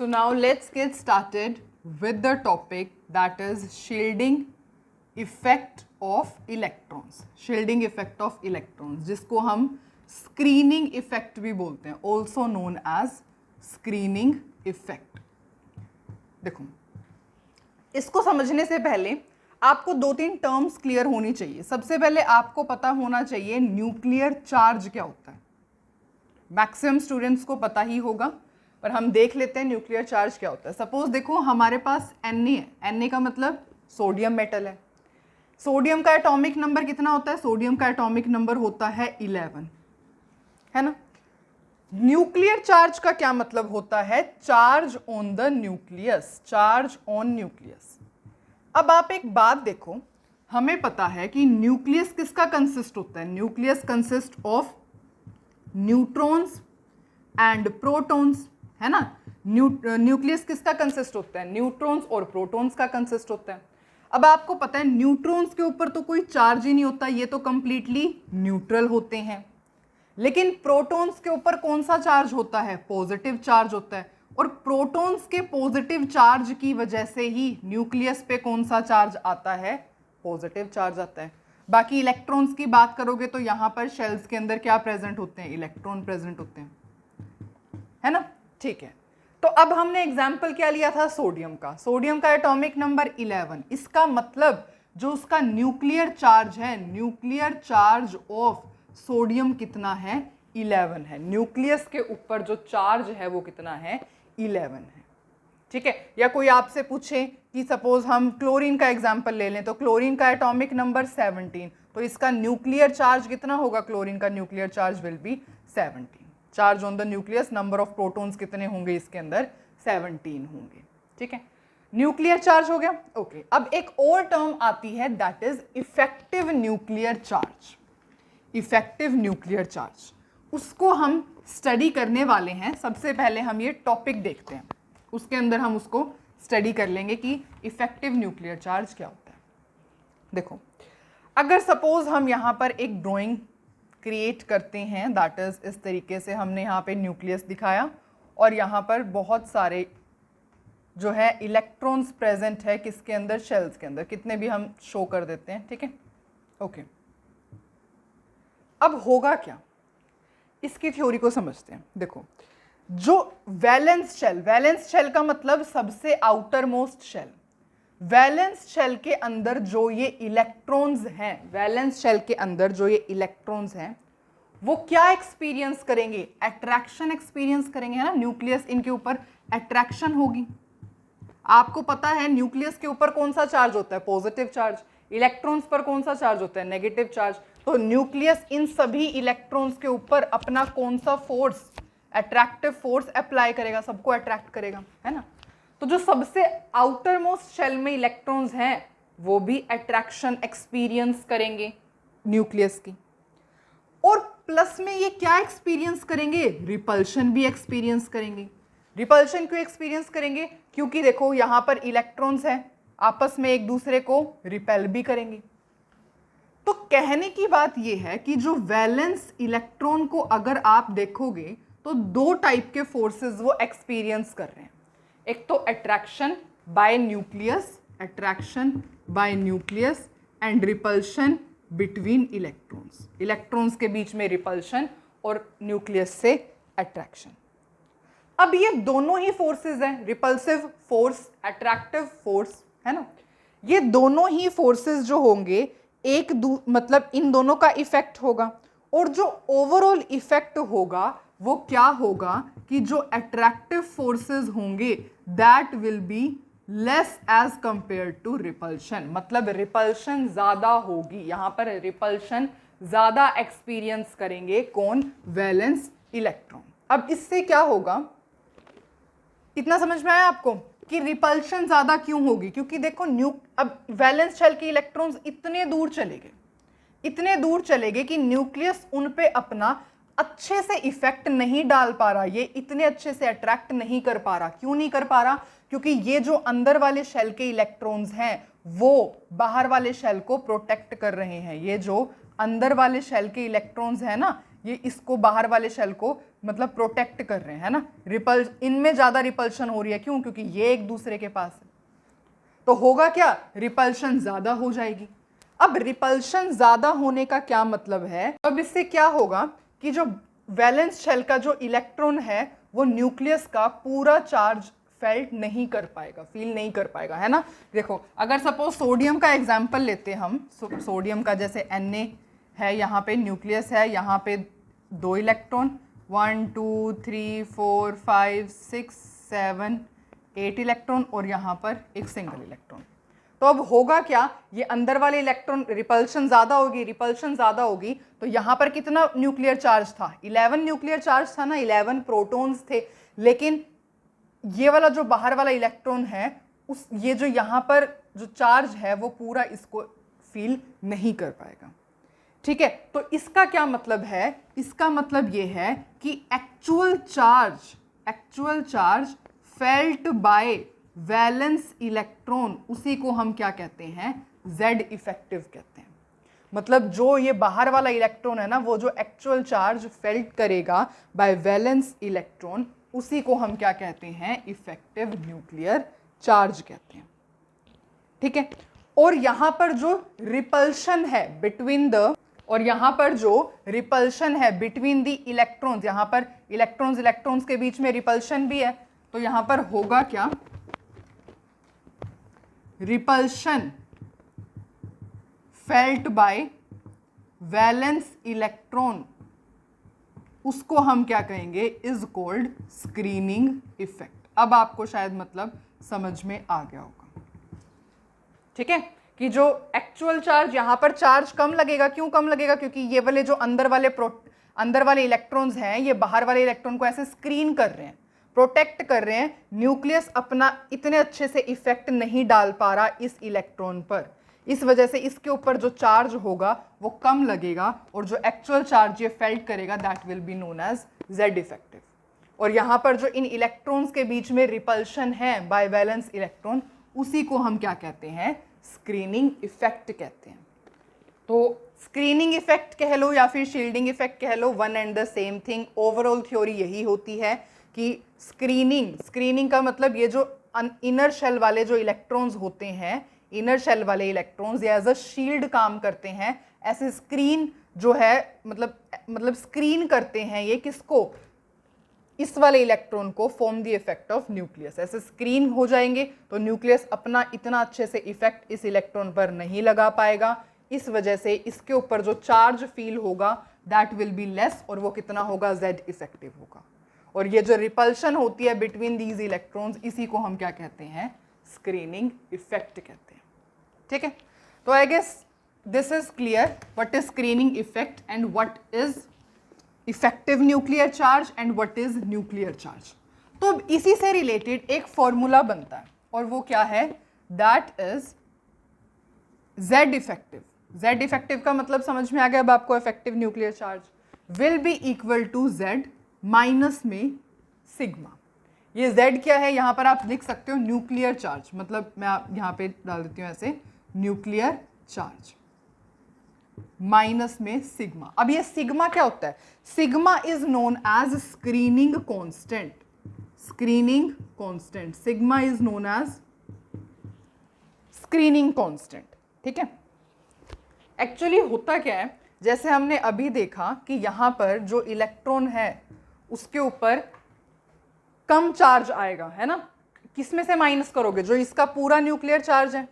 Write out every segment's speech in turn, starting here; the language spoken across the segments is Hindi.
So now let's get started with the topic that is shielding effect of electrons. Shielding effect of electrons जिसको हम screening effect भी बोलते हैं, also known as screening effect. देखो, इसको समझने से पहले आपको दो तीन टर्म्स क्लियर होनी चाहिए. सबसे पहले आपको पता होना चाहिए न्यूक्लियर चार्ज क्या होता है. मैक्सिमम स्टूडेंट्स को पता ही होगा, पर हम देख लेते हैं न्यूक्लियर चार्ज क्या होता है. सपोज देखो हमारे पास Na है. Na का मतलब सोडियम मेटल है. सोडियम का एटॉमिक नंबर कितना होता है? सोडियम का एटॉमिक नंबर होता है 11, है ना. न्यूक्लियर चार्ज का क्या मतलब होता है? Charge on the nucleus. Charge on nucleus. अब आप एक बात देखो, हमें पता है कि न्यूक्लियस किसका कंसिस्ट होता है? Nucleus consist of neutrons and protons, है ना. न्यूक्लियस किसका कंसिस्ट होता है? न्यूट्रॉन्स और प्रोटॉन्स का कंसिस्ट होता है. अब आपको पता है न्यूट्रॉन्स के ऊपर तो कोई चार्ज ही नहीं होता, ये तो कंप्लीटली न्यूट्रल होते हैं. लेकिन प्रोटॉन्स के ऊपर कौन सा चार्ज होता है? पॉजिटिव चार्ज होता है. और प्रोटॉन्स के पॉजिटिव चार्ज की वजह से ही न्यूक्लियस पे कौन सा चार्ज आता है? पॉजिटिव चार्ज आता है. बाकी इलेक्ट्रॉन्स की बात करोगे तो यहां पर शेल्स के अंदर क्या प्रेजेंट होते हैं? इलेक्ट्रॉन प्रेजेंट होते हैं, है ना. ठीक है, तो अब हमने एग्जाम्पल क्या लिया था? सोडियम का. सोडियम का एटॉमिक नंबर 11. इसका मतलब जो उसका न्यूक्लियर चार्ज है, न्यूक्लियर चार्ज ऑफ सोडियम कितना है? 11 है. न्यूक्लियस के ऊपर जो चार्ज है वो कितना है? 11 है. ठीक है. या कोई आपसे पूछे कि सपोज हम क्लोरीन का एग्जाम्पल ले लें, तो क्लोरीन का एटॉमिक नंबर 17, तो इसका न्यूक्लियर चार्ज कितना होगा? क्लोरीन का nuclear charge will B 17. Charge on the nucleus, number of protons कितने होंगे इसके अंदर? 17 होंगे. ठीक है, न्यूक्लियर चार्ज हो गया. ओके, अब एक और टर्म आती है that is effective nuclear charge. Effective nuclear charge, उसको हम स्टडी करने वाले हैं. सबसे पहले हम ये टॉपिक देखते हैं, उसके अंदर हम उसको स्टडी कर लेंगे कि इफेक्टिव न्यूक्लियर चार्ज क्या होता है. देखो, अगर सपोज हम यहाँ पर एक ड्राइंग क्रिएट करते हैं, दैट इज इस तरीके से हमने यहाँ पे न्यूक्लियस दिखाया और यहाँ पर बहुत सारे जो है इलेक्ट्रॉन्स प्रेजेंट है किसके अंदर? शेल्स के अंदर. कितने भी हम शो कर देते हैं. ठीक है, ओके. अब होगा क्या, इसकी थ्योरी को समझते हैं. देखो, जो वैलेंस शेल, वैलेंस शेल का मतलब सबसे outermost shell. Valence shell के अंदर जो ये इलेक्ट्रॉन्स हैं, वैलेंस शेल के अंदर जो ये इलेक्ट्रॉन्स हैं, वो क्या एक्सपीरियंस करेंगे? अट्रैक्शन एक्सपीरियंस करेंगे, है ना. न्यूक्लियस इनके ऊपर अट्रैक्शन होगी. आपको पता है न्यूक्लियस के ऊपर कौन सा चार्ज होता है? Positive charge. इलेक्ट्रॉन्स पर कौन सा चार्ज होता है? Negative charge. तो न्यूक्लियस इन सभी इलेक्ट्रॉन्स के ऊपर अपना कौन सा फोर्स? अट्रैक्टिव फोर्स अप्लाई करेगा, सबको अट्रैक्ट करेगा, है ना. तो जो सबसे आउटर मोस्ट शेल में इलेक्ट्रॉन्स हैं वो भी अट्रैक्शन एक्सपीरियंस करेंगे न्यूक्लियस की. और प्लस में ये क्या एक्सपीरियंस करेंगे? रिपल्शन भी एक्सपीरियंस करेंगे. रिपल्शन क्यों एक्सपीरियंस करेंगे? क्योंकि देखो यहां पर इलेक्ट्रॉन्स हैं, आपस में एक दूसरे को रिपेल भी करेंगे. तो कहने की बात यह है कि जो वैलेंस इलेक्ट्रॉन को अगर आप देखोगे तो दो टाइप के फोर्सेस वो एक्सपीरियंस कर रहे हैं. एक तो attraction bye nucleus, attraction bye nucleus and repulsion between electrons. Electrons के बीच में रिपल्शन और न्यूक्लियस से अट्रैक्शन. अब ये दोनों ही फोर्सेस हैं, रिपल्सिव फोर्स, अट्रैक्टिव फोर्स, है ना. ये दोनों ही फोर्सेस जो होंगे मतलब इन दोनों का इफेक्ट होगा. और जो ओवरऑल इफेक्ट होगा वो क्या होगा कि जो अट्रैक्टिव फोर्सेस होंगे that will be less as compare to repulsion. मतलब रिपल्शन ज्यादा होगी. यहां पर रिपल्शन ज्यादा एक्सपीरियंस करेंगे कौन? Valence electron. अब इससे क्या होगा, इतना समझ में आया आपको कि रिपल्शन ज्यादा क्यों होगी? क्योंकि देखो अब वैलेंस शेल के इलेक्ट्रॉन्स इतने दूर चले गए, इतने दूर चले गए कि न्यूक्लियस उन पे अपना अच्छे से इफेक्ट नहीं डाल पा रहा, ये इतने अच्छे से अट्रैक्ट नहीं कर पा रहा. क्यों नहीं कर पा रहा? क्योंकि ये जो अंदर वाले शेल के इलेक्ट्रॉन्स हैं वो बाहर वाले शेल को प्रोटेक्ट कर रहे हैं. ये जो अंदर वाले शेल के इलेक्ट्रॉन्स हैं ना, ये इसको बाहर वाले शेल को मतलब प्रोटेक्ट कर रहे हैं, है ना। इनमें ज़्यादा रिपल्शन हो रही है, क्यों? क्योंकि ये एक दूसरे के पास है, तो होगा क्या, रिपल्शन ज़्यादा हो जाएगी। अब रिपल्शन ज़्यादा होने का क्या मतलब है, अब इससे क्या होगा कि जो वैलेंस शेल का जो इलेक्ट्रॉन है वो न्यूक्लियस का पूरा चार्ज फेल्ट नहीं कर पाएगा, फील नहीं कर पाएगा, है ना। देखो अगर सपोज सोडियम का एग्जाम्पल लेते हैं हम, सोडियम का जैसे Na है, यहाँ पे न्यूक्लियस है, यहाँ पे 2 इलेक्ट्रॉन, 1 2 3 4 5 6 7 8 इलेक्ट्रॉन, और यहाँ पर एक सिंगल इलेक्ट्रॉन। तो अब होगा क्या, ये अंदर वाले इलेक्ट्रॉन रिपल्शन ज़्यादा होगी, रिपल्शन ज़्यादा होगी, तो यहाँ पर कितना न्यूक्लियर चार्ज था, 11 न्यूक्लियर चार्ज था ना, 11 प्रोटॉन्स थे। लेकिन ये वाला जो बाहर वाला इलेक्ट्रॉन है, उस ये जो यहाँ पर जो चार्ज है वो पूरा इसको फील नहीं कर पाएगा, ठीक है। तो इसका क्या मतलब है, इसका मतलब ये है कि actual charge felt by valence electron, उसी को हम क्या कहते हैं, Z इफेक्टिव कहते हैं। मतलब जो ये बाहर वाला इलेक्ट्रॉन है ना, वो जो एक्चुअल चार्ज फेल्ट करेगा बाय वैलेंस इलेक्ट्रॉन, उसी को हम क्या कहते हैं, इफेक्टिव न्यूक्लियर चार्ज कहते हैं, ठीक है। और यहां पर जो रिपल्शन है बिटवीन द इलेक्ट्रॉन्स, यहां पर इलेक्ट्रॉन्स के बीच में रिपल्शन भी है, तो यहां पर होगा क्या, repulsion felt by valence electron, उसको हम क्या कहेंगे, इज कॉल्ड स्क्रीनिंग इफेक्ट। अब आपको शायद मतलब समझ में आ गया होगा, ठीक है, कि जो एक्चुअल चार्ज, यहां पर चार्ज कम लगेगा, क्यों कम लगेगा, क्योंकि ये वाले जो अंदर वाले इलेक्ट्रॉन्स हैं, ये बाहर वाले इलेक्ट्रॉन को ऐसे स्क्रीन कर रहे हैं, प्रोटेक्ट कर रहे हैं। न्यूक्लियस अपना इतने अच्छे से इफेक्ट नहीं डाल पा रहा इस इलेक्ट्रॉन पर, इस वजह से इसके ऊपर जो चार्ज होगा वो कम लगेगा, और जो एक्चुअल चार्ज ये फेल्ट करेगा that will be known as Z effective. और यहाँ पर जो इन इलेक्ट्रॉन्स के बीच में रिपल्शन है बाय वैलेंस इलेक्ट्रॉन, उसी को हम क्या कहते हैं, स्क्रीनिंग इफेक्ट कहते हैं। तो स्क्रीनिंग इफेक्ट कह लो या फिर शील्डिंग इफेक्ट कह लो, one and the same thing. Overall theory यही होती है कि स्क्रीनिंग का मतलब ये जो इनर शेल वाले जो इलेक्ट्रॉन्स होते हैं, इनर शेल वाले इलेक्ट्रॉन्स एज अ शील्ड काम करते हैं, ऐसे स्क्रीन जो है मतलब स्क्रीन करते हैं ये किसको, इस वाले इलेक्ट्रॉन को, form the effect of nucleus. ऐसे स्क्रीन हो जाएंगे तो न्यूक्लियस अपना इतना अच्छे से इफेक्ट इस इलेक्ट्रॉन पर नहीं लगा पाएगा, इस वजह से इसके ऊपर जो चार्ज फील होगा दैट विल बी लेस, और वो कितना होगा, Z इफेक्टिव होगा। और ये जो रिपल्शन होती है बिटवीन दीज इलेक्ट्रॉन्स, इसी को हम क्या कहते हैं, स्क्रीनिंग इफेक्ट कहते हैं, ठीक है। तो I guess this is clear what is screening effect and what is effective nuclear charge and what is nuclear charge. तो अब इसी से रिलेटेड एक फॉर्मूला बनता है, और वो क्या है, that is Z effective. Z effective का मतलब समझ में आ गया अब आपको, effective nuclear charge will be equal to Z minus में सिग्मा। ये Z क्या है, यहां पर आप लिख सकते हो न्यूक्लियर चार्ज, मतलब मैं यहां पे डाल देती हूं ऐसे, न्यूक्लियर चार्ज माइनस में सिग्मा। अब ये सिग्मा क्या होता है, sigma is known as screening constant, screening constant, sigma is known as screening constant, ठीक है। एक्चुअली होता क्या है, जैसे हमने अभी देखा कि यहां पर जो इलेक्ट्रॉन है उसके ऊपर कम चार्ज आएगा, है ना, किस में से माइनस करोगे, जो इसका पूरा न्यूक्लियर चार्ज है।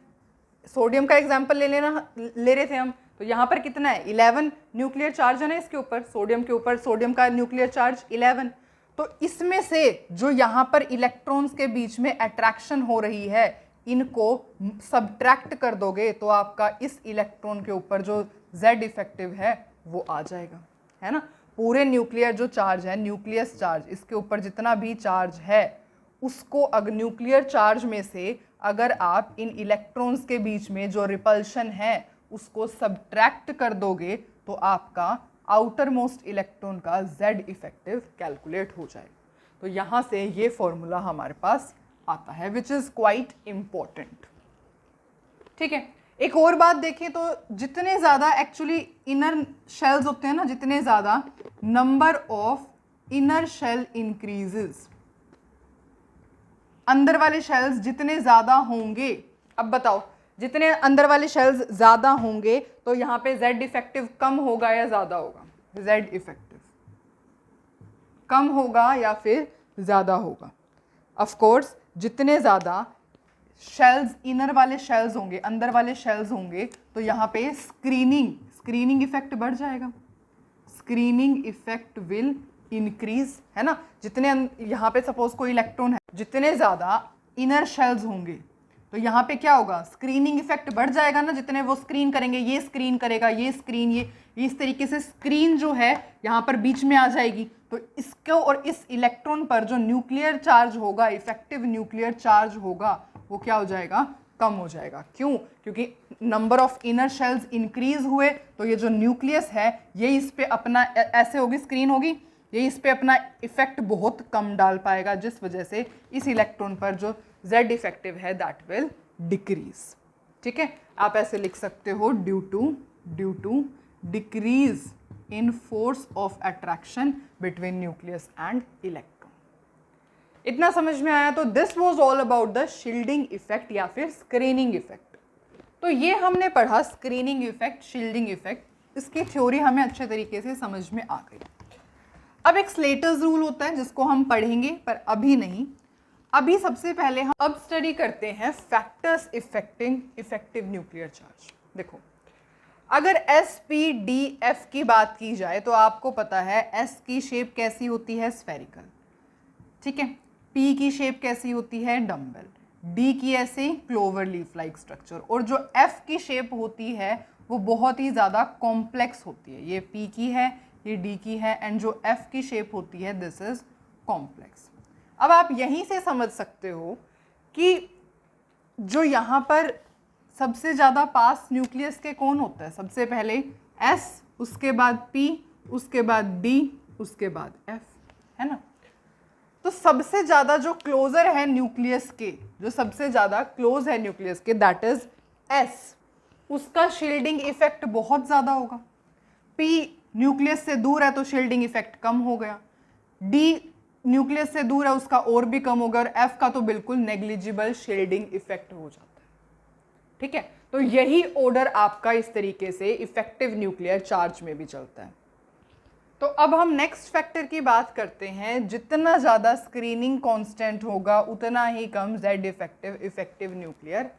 सोडियम का एग्जांपल ले रहे थे हम, तो यहाँ पर कितना है, 11 न्यूक्लियर चार्ज है ना इसके ऊपर, सोडियम के ऊपर, सोडियम का न्यूक्लियर चार्ज 11। तो इसमें से जो यहाँ पर इलेक्ट्रॉन्स के बीच में अट्रैक्शन हो रही है, इनको सब्ट्रैक्ट कर दोगे तो आपका इस इलेक्ट्रॉन के ऊपर जो Z इफेक्टिव है वो आ जाएगा, है ना। पूरे न्यूक्लियर जो चार्ज है, न्यूक्लियस चार्ज, इसके ऊपर जितना भी चार्ज है उसको अगर न्यूक्लियर चार्ज में से अगर आप इन इलेक्ट्रॉन्स के बीच में जो रिपल्शन है उसको सब्ट्रैक्ट कर दोगे तो आपका आउटर मोस्ट इलेक्ट्रॉन का Z इफेक्टिव कैलकुलेट हो जाएगा। तो यहाँ से ये फॉर्मूला हमारे पास आता है विच इज क्वाइट इंपॉर्टेंट, ठीक है। एक और बात देखें तो जितने ज़्यादा एक्चुअली इनर शेल्स होते हैं ना, जितने ज़्यादा number of inner shell increases, अंदर वाले शेल्स जितने ज्यादा होंगे, अब बताओ जितने अंदर वाले शेल्स ज्यादा होंगे तो यहाँ पे Z इफेक्टिव कम होगा या ज्यादा होगा? Z इफेक्टिव कम होगा या फिर ज्यादा होगा? ऑफ कोर्स जितने ज्यादा शेल्स, इनर वाले शेल्स होंगे, अंदर वाले शेल्स होंगे तो यहाँ पे स्क्रीनिंग इफेक्ट बढ़ जाएगा, स्क्रीनिंग इफेक्ट विल इंक्रीज, है ना। जितने यहाँ पे सपोज कोई इलेक्ट्रॉन है, जितने ज्यादा इनर शेल्स होंगे तो यहाँ पे क्या होगा? स्क्रीनिंग इफेक्ट बढ़ जाएगा ना, जितने वो स्क्रीन करेंगे, ये स्क्रीन करेगा, ये स्क्रीन, ये इस तरीके से स्क्रीन जो है यहाँ पर बीच में आ जाएगी। तो इसको और इस इलेक्ट्रॉन पर जो न्यूक्लियर चार्ज होगा, इफेक्टिव न्यूक्लियर चार्ज होगा, वो क्या हो जाएगा? कम हो जाएगा। क्यों? क्योंकि number of inner shells increase हुए तो ये जो न्यूक्लियस है ये इस पे अपना ऐसे होगी, स्क्रीन होगी, ये इस पे अपना इफेक्ट बहुत कम डाल पाएगा, जिस वजह से इस इलेक्ट्रॉन पर जो Z इफेक्टिव है दैट विल डिक्रीज। ठीक है, आप ऐसे लिख सकते हो due to decrease in force of attraction between nucleus and electron. इतना समझ में आया? तो this was all about the shielding effect या फिर स्क्रीनिंग इफेक्ट। तो ये हमने पढ़ा स्क्रीनिंग इफेक्ट, शील्डिंग इफेक्ट, इसकी थ्योरी हमें अच्छे तरीके से समझ में आ गई। अब एक स्लेटर्स रूल होता है जिसको हम पढ़ेंगे, पर अभी नहीं। अभी सबसे पहले हम अब स्टडी करते हैं factors effecting effective nuclear charge. देखो, अगर SPDF की बात की जाए तो आपको पता है S की शेप कैसी होती है? स्फेरिकल। ठीक है, P की शेप कैसी होती है? डम्बल। D की ऐसे क्लोवर लीफ लाइक स्ट्रक्चर, और जो F की शेप होती है वो बहुत ही ज़्यादा कॉम्प्लेक्स होती है। ये P की है, ये D की है, एंड जो F की शेप होती है दिस इज कॉम्प्लेक्स। अब आप यहीं से समझ सकते हो कि जो यहाँ पर सबसे ज़्यादा पास न्यूक्लियस के कौन होता है? सबसे पहले S, उसके बाद P, उसके बाद D, उसके बाद F, है ना। तो सबसे ज़्यादा जो क्लोजर है न्यूक्लियस के, जो सबसे ज़्यादा क्लोज है न्यूक्लियस के, दैट इज S, उसका शील्डिंग इफेक्ट बहुत ज़्यादा होगा। P न्यूक्लियस से दूर है तो शील्डिंग इफेक्ट कम हो गया। D न्यूक्लियस से दूर है, उसका और भी कम होगा, और F का तो बिल्कुल नेग्लिजिबल शील्डिंग इफेक्ट हो जाता है। ठीक है, तो यही ऑर्डर आपका इस तरीके से इफेक्टिव न्यूक्लियर चार्ज में भी चलता है। तो अब हम नेक्स्ट फैक्टर की बात करते हैं। जितना ज़्यादा स्क्रीनिंग कांस्टेंट होगा उतना ही कम Z इफेक्टिव न्यूक्लियर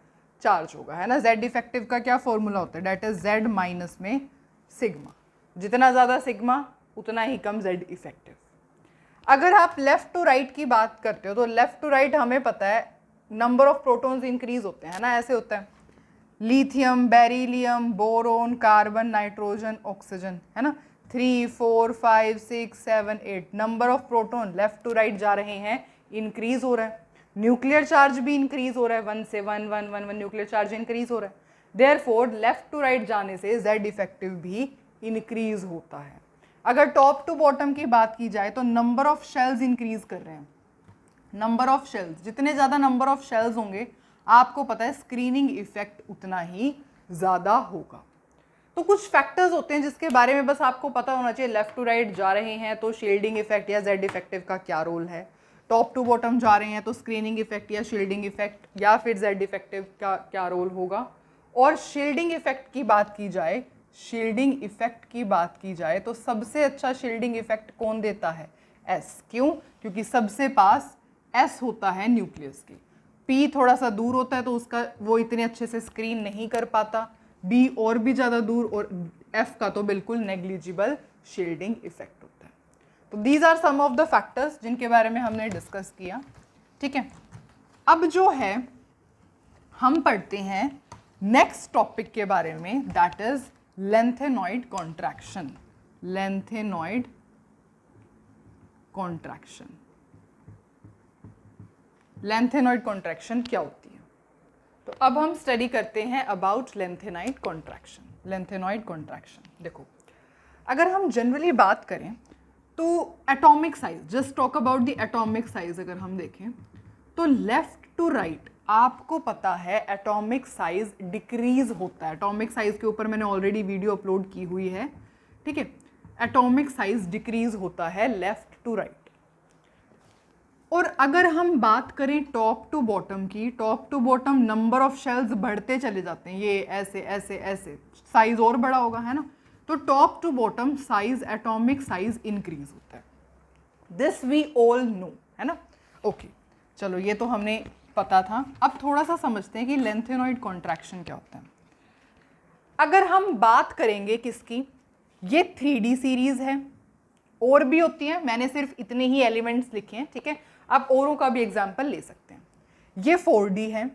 चार्ज होगा, है ना। Z इफेक्टिव का क्या फॉर्मूला होता है? डेट इज Z माइनस में सिग्मा। जितना ज़्यादा सिग्मा उतना ही कम Z इफेक्टिव। अगर आप लेफ्ट टू राइट की बात करते हो तो लेफ्ट टू राइट हमें पता है नंबर ऑफ प्रोटॉन्स इंक्रीज होते हैं, है ना। ऐसे होता है lithium, beryllium, boron, carbon, nitrogen, oxygen, है ना। 3, 4, 5, 6, 7, 8 number of proton left to right जा रहे हैं, इंक्रीज हो रहा है। न्यूक्लियर चार्ज भी इंक्रीज हो रहा है, 1 से 1, 1, 1, 1 न्यूक्लियर चार्ज इंक्रीज हो रहा है। देयरफॉर लेफ्ट टू राइट जाने से Z इफेक्टिव भी इंक्रीज होता है। अगर टॉप टू बॉटम की बात की जाए तो नंबर ऑफ शेल्स इंक्रीज कर रहे हैं। नंबर ऑफ शेल्स, जितने ज़्यादा नंबर ऑफ शेल्स होंगे आपको पता है स्क्रीनिंग इफेक्ट उतना ही ज़्यादा होगा। तो कुछ फैक्टर्स होते हैं जिसके बारे में बस आपको पता होना चाहिए। लेफ्ट टू राइट जा रहे हैं तो शील्डिंग इफेक्ट या Z इफेक्टिव का क्या रोल है, टॉप टू बॉटम जा रहे हैं तो स्क्रीनिंग इफेक्ट या शील्डिंग इफेक्ट या फिर Z इफेक्टिव का क्या रोल होगा। और शील्डिंग इफेक्ट की बात की जाए, शील्डिंग इफेक्ट की बात की जाए तो सबसे अच्छा शील्डिंग इफेक्ट कौन देता है? S। क्यों? क्योंकि सबसे पास S होता है न्यूक्लियस के। P थोड़ा सा दूर होता है तो उसका वो इतने अच्छे से स्क्रीन नहीं कर पाता, D और भी ज़्यादा दूर, और F का तो बिल्कुल नेग्लिजिबल शील्डिंग इफेक्ट होता है। तो these are some of the factors जिनके बारे में हमने डिस्कस किया। ठीक है, अब जो है हम पढ़ते हैं नेक्स्ट टॉपिक के बारे में, that is lanthanoid contraction. Lanthanoid contraction, lanthanoid contraction क्या होती है? तो अब हम स्टडी करते हैं about lanthanoid contraction. Lanthanoid contraction, देखो अगर हम जनरली बात करें तो atomic size, just talk about the atomic size, अगर हम देखें तो लेफ्ट टू राइट आपको पता है एटॉमिक साइज डिक्रीज होता है। एटॉमिक साइज के ऊपर मैंने ऑलरेडी वीडियो अपलोड की हुई है। ठीक है, एटॉमिक साइज डिक्रीज होता है लेफ्ट टू राइट। और अगर हम बात करें टॉप टू बॉटम की, top to bottom number of shells बढ़ते चले जाते हैं, ये ऐसे ऐसे ऐसे, साइज और बड़ा होगा, है ना। तो top to bottom size, atomic size increase होता है। दिस वी ऑल नो, है ना। ओके, चलो ये तो हमने पता था। अब थोड़ा सा समझते हैं कि लेंथेनॉइड कॉन्ट्रैक्शन क्या होता है। अगर हम बात करेंगे किसकी, ये 3D सीरीज है, और भी होती है, मैंने सिर्फ इतने ही एलिमेंट्स लिखे हैं, ठीक है। आप औरों का भी एग्जाम्पल ले सकते हैं। ये 4D है,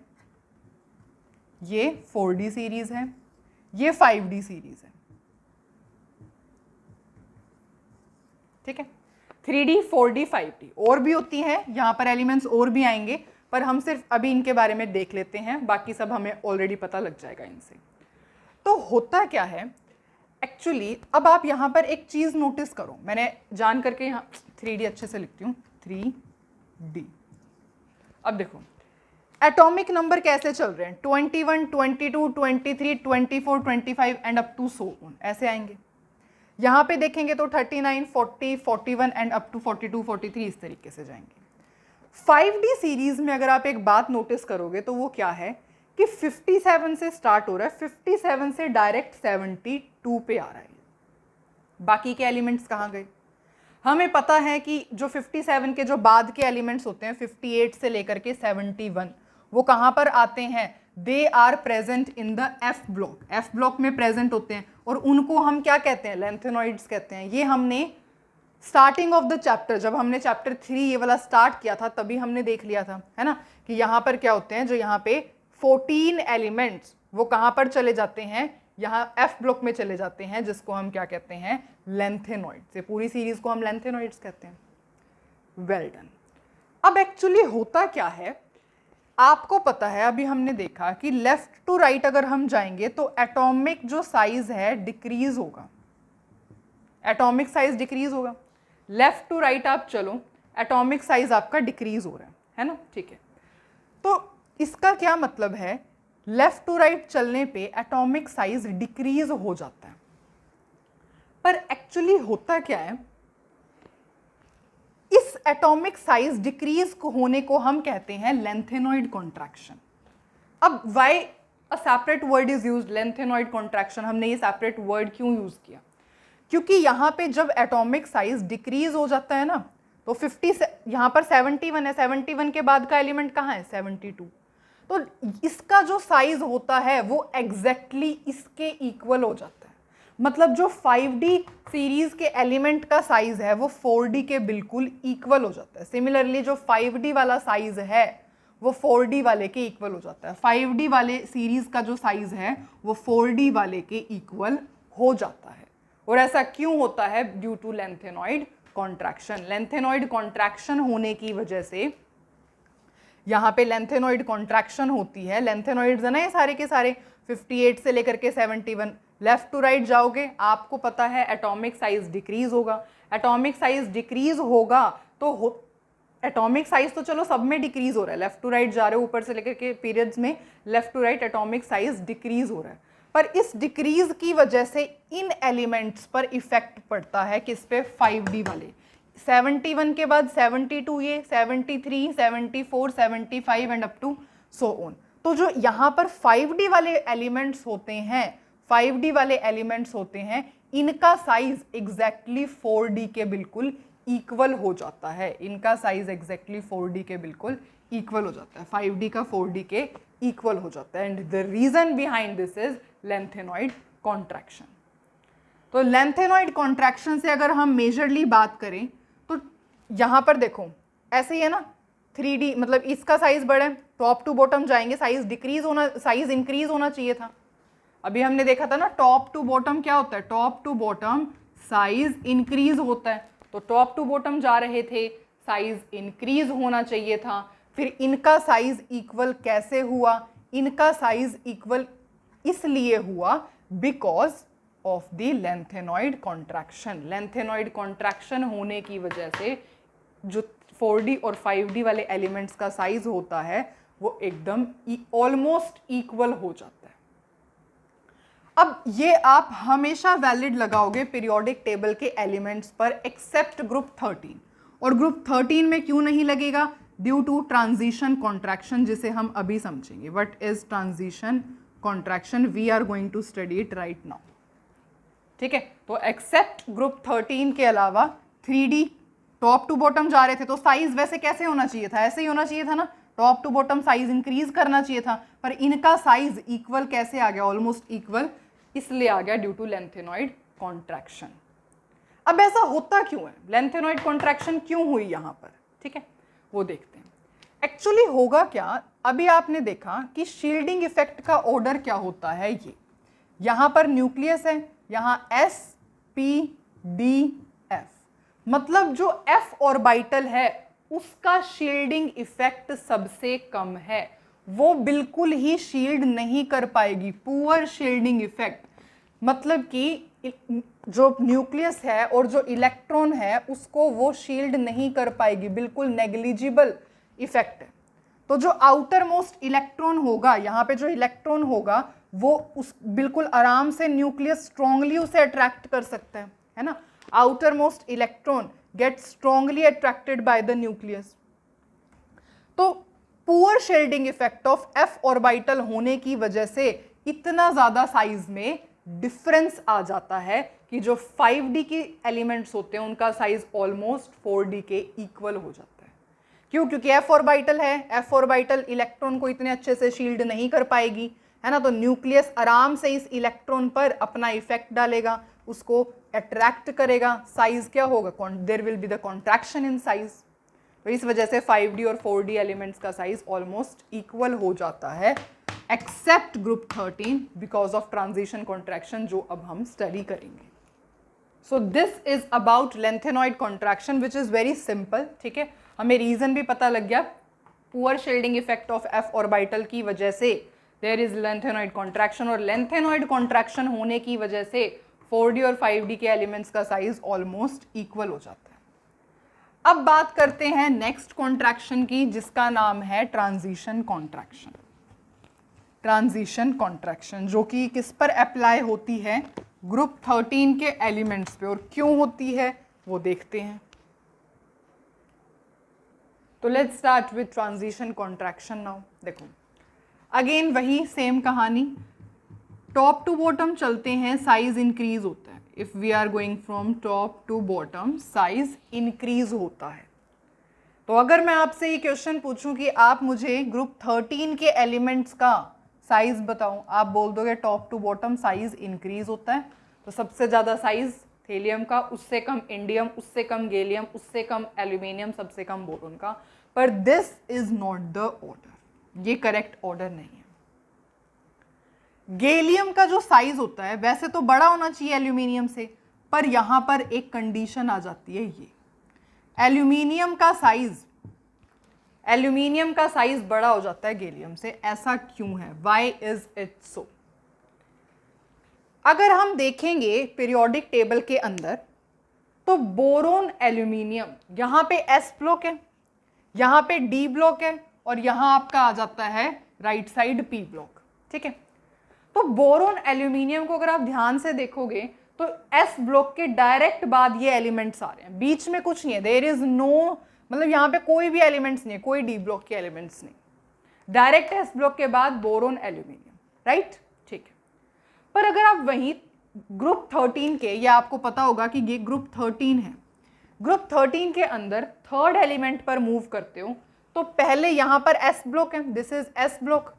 ये 4D सीरीज है, ये 5D सीरीज है, ठीक है। 3D 4D 5D और भी होती है, यहां पर एलिमेंट्स और भी आएंगे, पर हम सिर्फ अभी इनके बारे में देख लेते हैं, बाकी सब हमें ऑलरेडी पता लग जाएगा इनसे। तो होता क्या है एक्चुअली, अब आप यहां पर एक चीज नोटिस करो, मैंने जान करके यहाँ 3D अच्छे से लिखती हूँ, 3D। अब देखो एटॉमिक नंबर कैसे चल रहे हैं, 21, 22, 23, 24, 25 and up to so on, ऐसे आएंगे। यहां पे देखेंगे तो 39, 40, 41 एंड अप टू 42, 43 इस तरीके से जाएंगे। 5D सीरीज में अगर आप एक बात नोटिस करोगे तो वो क्या है कि 57 से स्टार्ट हो रहा है, 57 से डायरेक्ट 72 पे आ रहा है। बाकी के एलिमेंट्स कहाँ गए? हमें पता है कि जो 57 के जो बाद के एलिमेंट्स होते हैं 58 से लेकर के 71, वो कहाँ पर आते हैं? They are present in the F block, F block में प्रेजेंट होते हैं, और उनको हम क्या कहते हैं? लेंथेनॉइड्स कहते हैं। ये हमने स्टार्टिंग ऑफ द चैप्टर, जब हमने चैप्टर 3 ये वाला स्टार्ट किया था तभी हमने देख लिया था, है ना, कि यहाँ पर क्या होते हैं, जो यहाँ पे 14 एलिमेंट्स वो कहाँ पर चले जाते हैं? यहाँ एफ ब्लॉक में चले जाते हैं, जिसको हम क्या कहते हैं? लेंथेनॉइड्स। ये पूरी सीरीज को हम लेंथेनॉइड्स कहते हैं। Well done. अब एक्चुअली होता क्या है, आपको पता है, अभी हमने देखा कि लेफ्ट टू राइट अगर हम जाएंगे तो एटॉमिक जो साइज है डिक्रीज होगा, एटॉमिक साइज डिक्रीज होगा। लेफ्ट टू राइट आप चलो, एटॉमिक साइज आपका डिक्रीज हो रहा है ना, ठीक है। तो इसका क्या मतलब है? लेफ्ट टू राइट चलने पे एटॉमिक साइज डिक्रीज हो जाता है। पर एक्चुअली होता क्या है, इस एटॉमिक साइज डिक्रीज होने को हम कहते हैं लेंथेनॉइड कॉन्ट्रैक्शन। अब why a separate word is used, lanthanoid contraction, हमने ये सेपरेट वर्ड क्यों यूज किया? क्योंकि यहाँ पे जब एटॉमिक साइज डिक्रीज हो जाता है ना, तो 50 से यहाँ पर 71 है, 71 के बाद का एलिमेंट कहाँ है? 72। तो इसका जो साइज होता है वो एग्जैक्टली इसके इक्वल हो जाता है। मतलब जो 5D सीरीज के एलिमेंट का साइज है वो 4D के बिल्कुल इक्वल हो जाता है। सिमिलरली जो 5D वाला साइज है वो 4D वाले के इक्वल हो जाता है। 5D वाले सीरीज का जो साइज है वो 4D वाले के इक्वल हो जाता है। और ऐसा क्यों होता है? Due to lanthanoid contraction. Lanthanoid contraction होने की वजह से यहाँ पे लेंथेनॉइड कॉन्ट्रैक्शन होती है। लेंथेनॉइड्स है ना ये सारे के सारे, 58 से लेकर के 71। लेफ्ट टू राइट जाओगे, आपको पता है एटॉमिक साइज डिक्रीज होगा। एटॉमिक साइज डिक्रीज होगा तो एटॉमिक साइज तो चलो सब में डिक्रीज हो रहा है, लेफ्ट टू राइट जा रहे हो ऊपर से लेकर के पीरियड्स में left to right atomic size decrease हो रहा है। पर इस डिक्रीज की वजह से इन एलिमेंट्स पर इफेक्ट पड़ता है, किस पे? 5D वाले। 71 के बाद 72, ये 73, 74, 75 and up to so on. तो जो यहाँ पर 5D वाले एलिमेंट्स होते हैं, 5D वाले एलिमेंट्स होते हैं, इनका साइज एग्जैक्टली 4D के बिल्कुल इक्वल हो जाता है। इनका साइज एग्जैक्टली 4D के बिल्कुल इक्वल हो जाता है, 5D का 4D के इक्वल हो जाता है। And the reason behind this is lanthanoid contraction. तो लेंथेनॉइड कॉन्ट्रैक्शन से अगर हम मेजरली बात करें तो यहाँ पर देखो ऐसे ही है ना, 3D मतलब इसका साइज बड़ा है, टॉप टू बॉटम जाएंगे साइज डिक्रीज होना, साइज इंक्रीज होना चाहिए था। अभी हमने देखा था ना टॉप टू बॉटम क्या होता है? Top to bottom size increase होता है। तो टॉप टू बॉटम जा रहे थे, साइज इंक्रीज होना चाहिए था। फिर इनका साइज इक्वल कैसे हुआ? इनका साइज इक्वल इसलिए हुआ because of the lanthanoid contraction. Lanthanoid contraction होने की वजह से जो 4D और 5D वाले एलिमेंट्स का साइज होता है वो एकदम ऑलमोस्ट इक्वल हो जाता है। अब ये आप हमेशा वैलिड लगाओगे पीरियोडिक टेबल के एलिमेंट्स पर एक्सेप्ट ग्रुप 13। और ग्रुप 13 में क्यों नहीं लगेगा? ड्यू टू ट्रांजिशन कॉन्ट्रैक्शन, जिसे हम अभी समझेंगे. What is transition contraction? We are going to study it right now. ठीक है, तो एक्सेप्ट ग्रुप 13 के अलावा 3D टॉप टू बॉटम जा रहे थे, तो साइज वैसे कैसे होना चाहिए था? ऐसे ही होना चाहिए था ना, top to bottom size increase करना चाहिए था, पर इनका साइज इक्वल कैसे आ गया? ऑलमोस्ट इक्वल इसलिए आ गया ड्यू टू लेंथेनॉइड कॉन्ट्रैक्शन. अब ऐसा होता क्यों है? लेंथेनॉइड कॉन्ट्रैक्शन क्यों हुई यहां पर? ठीक है, वो देखते हैं. एक्चुअली होगा क्या, अभी आपने देखा कि शील्डिंग इफेक्ट का ऑर्डर क्या होता है. ये यहां पर न्यूक्लियस है, यहां S P D F, मतलब जो F ऑर्बिटल है उसका शील्डिंग इफेक्ट सबसे कम है, वो बिल्कुल ही शील्ड नहीं कर पाएगी. पुअर शील्डिंग इफेक्ट मतलब कि जो न्यूक्लियस है और जो इलेक्ट्रॉन है उसको वो शील्ड नहीं कर पाएगी, बिल्कुल नेग्लिजिबल इफेक्ट है. तो जो आउटर मोस्ट इलेक्ट्रॉन होगा, यहाँ पे जो इलेक्ट्रॉन होगा वो उस बिल्कुल आराम से न्यूक्लियस स्ट्रांगली उसे अट्रैक्ट कर सकता है ना. Outermost electron get strongly attracted by the nucleus. तो poor shielding effect of F orbital होने की वजह से इतना ज्यादा साइज में डिफरेंस आ जाता है कि जो 5D के एलिमेंट्स होते हैं उनका साइज ऑलमोस्ट 4D के इक्वल हो जाता है. क्यों? क्योंकि F ऑर्बिटल है, F ऑर्बिटल इलेक्ट्रॉन को इतने अच्छे से शील्ड नहीं कर पाएगी, है ना. तो न्यूक्लियस आराम से इस इलेक्ट्रॉन पर अपना इफेक्ट डालेगा, उसको अट्रैक्ट करेगा. साइज क्या होगा? There will be the contraction in size. तो इस वजह से 5D और 4D एलिमेंट्स का साइज ऑलमोस्ट इक्वल हो जाता है except group 13 because of transition contraction, जो अब हम स्टडी करेंगे. So this is about lanthanoid contraction which is very simple. ठीक है, हमें रीजन भी पता लग गया. Poor shielding effect of F orbital की वजह से देयर इज लेंथेनॉइड कॉन्ट्रैक्शन, और लेंथेनॉइड कॉन्ट्रैक्शन होने की वजह से 4D और 5D के एलिमेंट्स का साइज ऑलमोस्ट इक्वल हो जाता है. अब बात करते हैं नेक्स्ट कॉन्ट्रैक्शन की, जिसका नाम है ट्रांजिशन कॉन्ट्रैक्शन. ट्रांजिशन कॉन्ट्रैक्शन जो कि किस पर अप्लाई होती है? ग्रुप 13 के एलिमेंट्स पे. और क्यों होती है वो देखते हैं. तो let's start with transition contraction now. देखो अगेन वही सेम कहानी, टॉप टू बॉटम चलते हैं, साइज इंक्रीज होता है. If we are going from top to bottom size increase होता है. तो अगर मैं आपसे ये क्वेश्चन पूछूं कि आप मुझे ग्रुप 13 के एलिमेंट्स का साइज बताओ, आप बोल दोगे top to bottom size increase होता है. तो सबसे ज़्यादा साइज थेलियम का, उससे कम इंडियम, उससे कम गैलियम, उससे कम एल्यूमिनियम, सबसे कम बोरोन का. पर this is not the order, ये करेक्ट ऑर्डर नहीं है. गैलियम का जो साइज होता है वैसे तो बड़ा होना चाहिए एल्यूमिनियम से, पर यहां पर एक कंडीशन आ जाती है. ये एल्यूमिनियम का साइज बड़ा हो जाता है गैलियम से. ऐसा क्यों है? Why is it so? अगर हम देखेंगे पीरियोडिक टेबल के अंदर तो बोरोन एल्यूमिनियम, यहां पे S ब्लॉक है, यहां पे D ब्लॉक है, और यहां आपका आ जाता है राइट साइड P ब्लॉक. ठीक है, तो बोरोन एल्यूमिनियम को अगर आप ध्यान से देखोगे तो S ब्लॉक के डायरेक्ट बाद ये एलिमेंट्स आ रहे हैं, बीच में कुछ नहीं है. देयर इज नो, मतलब यहाँ पे कोई भी एलिमेंट्स नहीं है, कोई D ब्लॉक के एलिमेंट्स नहीं. डायरेक्ट S ब्लॉक के बाद बोरोन एल्यूमिनियम. राइट, ठीक है. पर अगर आप वहीं ग्रुप 13 के, या आपको पता होगा कि ये ग्रुप 13 है, ग्रुप 13 के अंदर थर्ड एलिमेंट पर मूव करते हो तो पहले यहाँ पर S ब्लॉक है, दिस इज S ब्लॉक.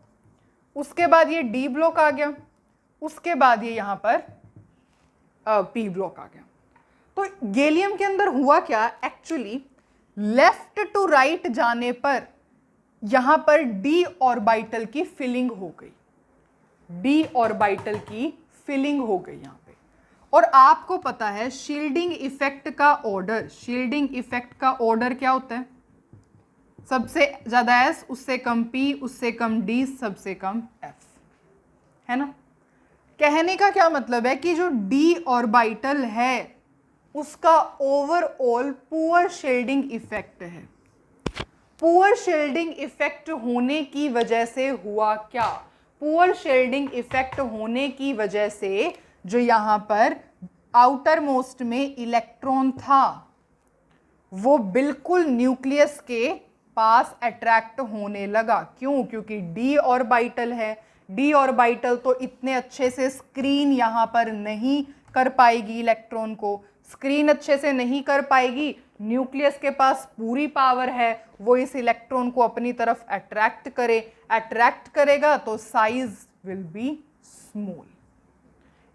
उसके बाद ये D ब्लॉक आ गया, उसके बाद ये यहाँ पर P ब्लॉक आ गया. तो गैलियम के अंदर हुआ क्या? एक्चुअली लेफ्ट टू राइट जाने पर यहाँ पर D ऑर्बिटल की फिलिंग हो गई, D ऑर्बिटल की फिलिंग हो गई यहाँ पे. और आपको पता है शील्डिंग इफेक्ट का ऑर्डर, शील्डिंग इफेक्ट का ऑर्डर क्या होता है? सबसे ज्यादा S, उससे कम P, उससे कम D, सबसे कम F, है ना. कहने का क्या मतलब है कि जो D ऑर्बिटल है उसका ओवरऑल पुअर शील्डिंग इफेक्ट है. पुअर शील्डिंग इफेक्ट होने की वजह से हुआ क्या? पुअर शील्डिंग इफेक्ट होने की वजह से जो यहाँ पर आउटर मोस्ट में इलेक्ट्रॉन था वो बिल्कुल न्यूक्लियस के पास अट्रैक्ट होने लगा। क्यों? क्योंकि डी ऑर्बिटल है, डी ऑर्बिटल तो इतने अच्छे से स्क्रीन यहाँ पर नहीं कर पाएगी, इलेक्ट्रॉन को स्क्रीन अच्छे से नहीं कर पाएगी। न्यूक्लियस के पास पूरी पावर है, वो इस इलेक्ट्रॉन को अपनी तरफ अट्रैक्ट करेगा तो साइज विल बी स्मॉल।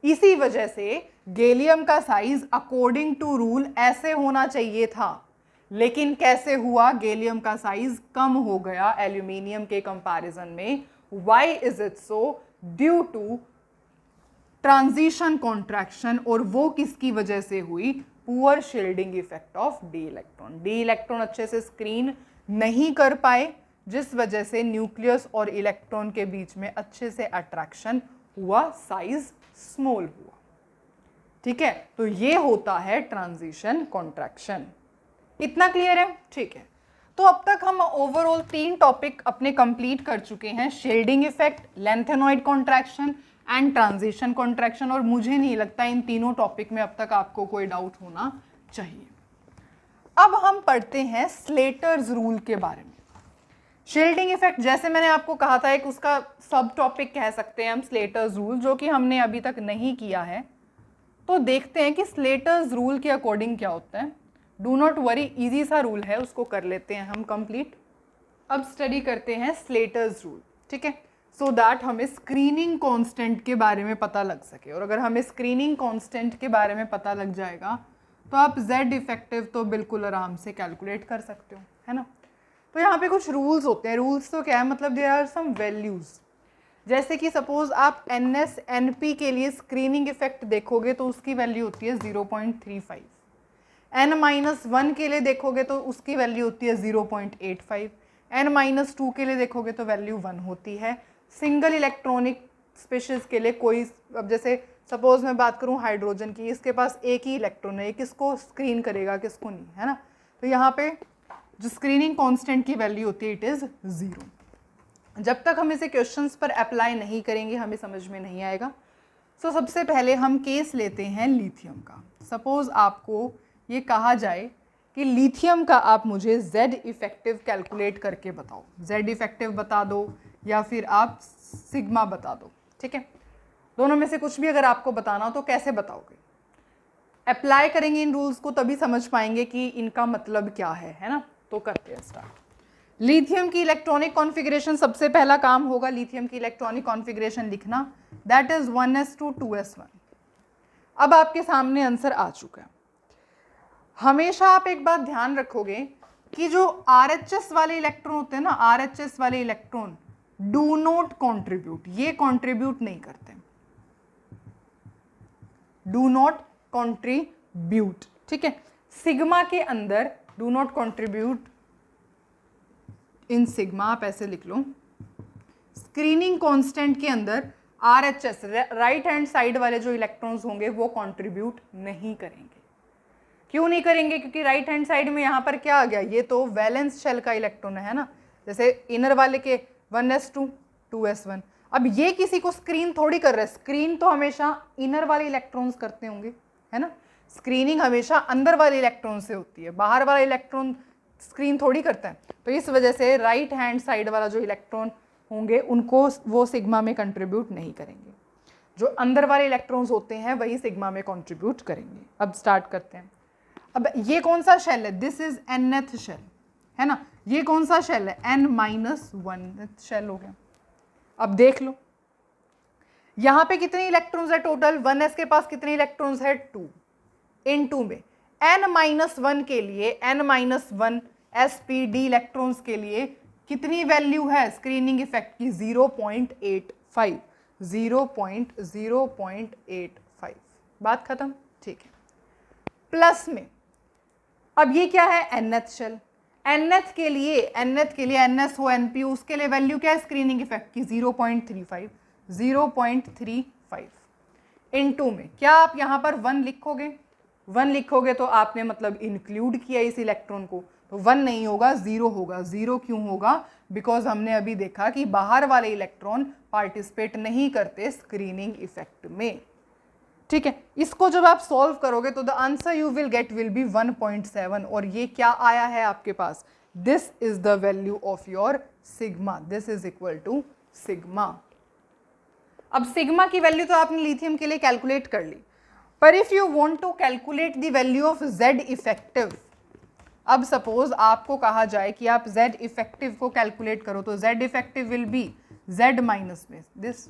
इसी वजह से गैलियम का साइज अकॉर्डिंग टू रूल ऐसे होना चाहिए था, लेकिन कैसे हुआ? गैलियम का साइज कम हो गया एल्यूमिनियम के कंपैरिजन में। Why is it so? Due to transition contraction. और वो किसकी वजह से हुई? Poor shielding effect of D electron. D electron अच्छे से स्क्रीन नहीं कर पाए, जिस वजह से न्यूक्लियस और इलेक्ट्रॉन के बीच में अच्छे से अट्रैक्शन हुआ, साइज स्मॉल हुआ। ठीक है, तो ये होता है ट्रांजिशन कॉन्ट्रैक्शन। इतना क्लियर है? ठीक है, तो अब तक हम ओवरऑल 3 टॉपिक अपने कंप्लीट कर चुके हैं, shielding effect, lanthanoid contraction and transition contraction. और मुझे नहीं लगता इन तीनों टॉपिक में अब तक आपको कोई डाउट होना चाहिए। अब हम पढ़ते हैं स्लेटर्स रूल के बारे में। शील्डिंग इफेक्ट जैसे मैंने आपको कहा था, एक उसका सब टॉपिक कह सकते हैं हम स्लेटर्स रूल, जो कि हमने अभी तक नहीं किया है। तो देखते हैं कि स्लेटर्स रूल के अकॉर्डिंग क्या होता है। डू नॉट वरी, इजी सा रूल है, उसको कर लेते हैं हम कंप्लीट। अब स्टडी करते हैं स्लेटर्स रूल, ठीक है, सो दैट हमें स्क्रीनिंग कांस्टेंट के बारे में पता लग सके। और अगर हमें स्क्रीनिंग कांस्टेंट के बारे में पता लग जाएगा तो आप Z इफेक्टिव तो बिल्कुल आराम से कैलकुलेट कर सकते हो, है ना। तो यहाँ पे कुछ रूल्स होते हैं। रूल्स तो क्या है, मतलब देयर आर सम वैल्यूज़। जैसे कि सपोज आप NS NP के लिए स्क्रीनिंग इफेक्ट देखोगे तो उसकी वैल्यू होती है 0.35। N-1 के लिए देखोगे तो उसकी वैल्यू होती है 0.85। N-2 के लिए देखोगे तो वैल्यू 1 होती है। सिंगल इलेक्ट्रॉनिक स्पीशीज के लिए कोई, अब जैसे सपोज मैं बात करूं हाइड्रोजन की, इसके पास एक ही इलेक्ट्रॉन है, किसको स्क्रीन करेगा किसको नहीं, है ना। तो यहाँ पे जो स्क्रीनिंग कांस्टेंट की वैल्यू होती है इट इज़ 0। जब तक हम इसे क्वेश्चंस पर अप्लाई नहीं करेंगे हमें समझ में नहीं आएगा। सो सबसे पहले हम केस लेते हैं लिथियम का। सपोज आपको ये कहा जाए कि लिथियम का आप मुझे Z इफेक्टिव कैलकुलेट करके बताओ। Z इफेक्टिव बता दो या फिर आप सिग्मा बता दो, ठीक है, दोनों में से कुछ भी अगर आपको बताना हो तो कैसे बताओगे? अप्लाई करेंगे इन रूल्स को तभी समझ पाएंगे कि इनका मतलब क्या है ना। तो करते हैं स्टार्ट। लिथियम की इलेक्ट्रॉनिक कॉन्फ़िगरेशन, सबसे पहला काम होगा लिथियम की इलेक्ट्रॉनिक कॉन्फ़िगरेशन लिखना, दैट इज 1s2 2s1। अब आपके सामने आंसर आ चुका है। हमेशा आप एक बात ध्यान रखोगे कि जो RHS वाले इलेक्ट्रॉन होते हैं ना, RHS वाले इलेक्ट्रॉन डू नॉट कॉन्ट्रीब्यूट, ये कॉन्ट्रीब्यूट नहीं करते, डू नॉट कॉन्ट्रीब्यूट, ठीक है। सिग्मा के अंदर do not contribute in sigma, आप ऐसे लिख लो। स्क्रीनिंग कांस्टेंट के अंदर RHS राइट हैंड साइड वाले जो इलेक्ट्रॉन्स होंगे वो कॉन्ट्रीब्यूट नहीं करेंगे। क्यों नहीं करेंगे? क्योंकि राइट हैंड साइड में यहाँ पर क्या आ गया, ये तो वैलेंस शेल का इलेक्ट्रॉन है ना। जैसे इनर वाले के 1s2 2s1। अब ये किसी को स्क्रीन थोड़ी कर रहा है, स्क्रीन तो हमेशा इनर वाले इलेक्ट्रॉन्स करते होंगे, है ना। स्क्रीनिंग हमेशा अंदर वाले इलेक्ट्रॉन से होती है, बाहर वाला इलेक्ट्रॉन स्क्रीन थोड़ी करता है। तो इस वजह से राइट हैंड साइड वाला जो इलेक्ट्रॉन होंगे उनको वो सिग्मा में कंट्रीब्यूट नहीं करेंगे। जो अंदर वाले इलेक्ट्रॉन्स होते हैं वही सिग्मा में कंट्रीब्यूट करेंगे। अब स्टार्ट करते हैं। अब ये कौन सा शेल है? दिस इज nth शेल, है ना। ये कौन सा शेल है? N-1 शेल हो गया। अब देख लो यहाँ पे कितने इलेक्ट्रॉन्स है टोटल? 1s के पास कितने इलेक्ट्रॉन्स है? 2। इन 2 में N-1 के लिए, N-1 sp d इलेक्ट्रॉन्स के लिए कितनी वैल्यू है स्क्रीनिंग इफेक्ट की? 0.85, 0.085। बात खत्म, ठीक है। प्लस में अब ये क्या है? nth shell. nth के लिए ns हो np, उसके लिए वैल्यू क्या है स्क्रीनिंग इफेक्ट की? 0.35, 0.35। इन 2 में क्या आप यहाँ पर 1 लिखोगे? 1 लिखोगे तो आपने मतलब इंक्लूड किया इस इलेक्ट्रॉन को, तो 1 नहीं होगा, 0 होगा। 0 क्यों होगा? बिकॉज हमने अभी देखा कि बाहर वाले इलेक्ट्रॉन पार्टिसिपेट नहीं करते स्क्रीनिंग इफेक्ट में। ठीक है, इसको जब आप सॉल्व करोगे तो the answer you will get will be 1.7 और ये क्या आया है आपके पास? This is the value of your sigma, this is equal to sigma. अब सिग्मा की वैल्यू तो आपने लिथियम के लिए कैलकुलेट कर ली, पर if you want to calculate the value of Z effective, अब सपोज आपको कहा जाए कि आप जेड इफेक्टिव को कैलकुलेट करो, तो Z effective will B Z minus में दिस।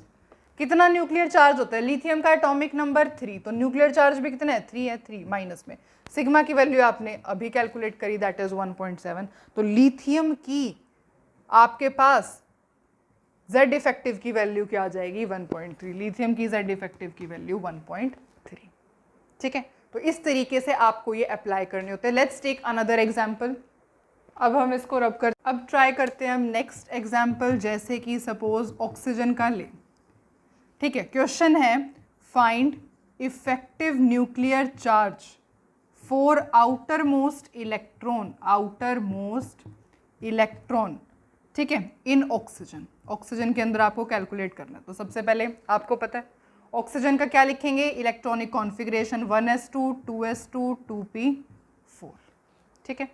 कितना न्यूक्लियर चार्ज होता है? लिथियम का एटॉमिक नंबर 3, तो न्यूक्लियर चार्ज भी कितना है? 3 है, 3 माइनस में सिग्मा की वैल्यू आपने अभी कैलकुलेट करी, दैट इज 1.7। तो लिथियम की आपके पास जेड इफेक्टिव की वैल्यू क्या आ जाएगी? 1.3। लिथियम की जेड इफेक्टिव की वैल्यू 1.3। ठीक है, तो इस तरीके से आपको ये अप्लाई करने होते हैं। Let's take another example. अब हम इसको रब कर, अब ट्राई करते हैं हम नेक्स्ट एग्जाम्पल, जैसे कि सपोज ऑक्सीजन का ले। ठीक है, क्वेश्चन है find effective nuclear charge for outer most electron, ठीक है, इन ऑक्सीजन। ऑक्सीजन के अंदर आपको कैलकुलेट करना है। तो सबसे पहले आपको पता है ऑक्सीजन का क्या लिखेंगे? Electronic configuration 1s2 2s2 2p4। ठीक है,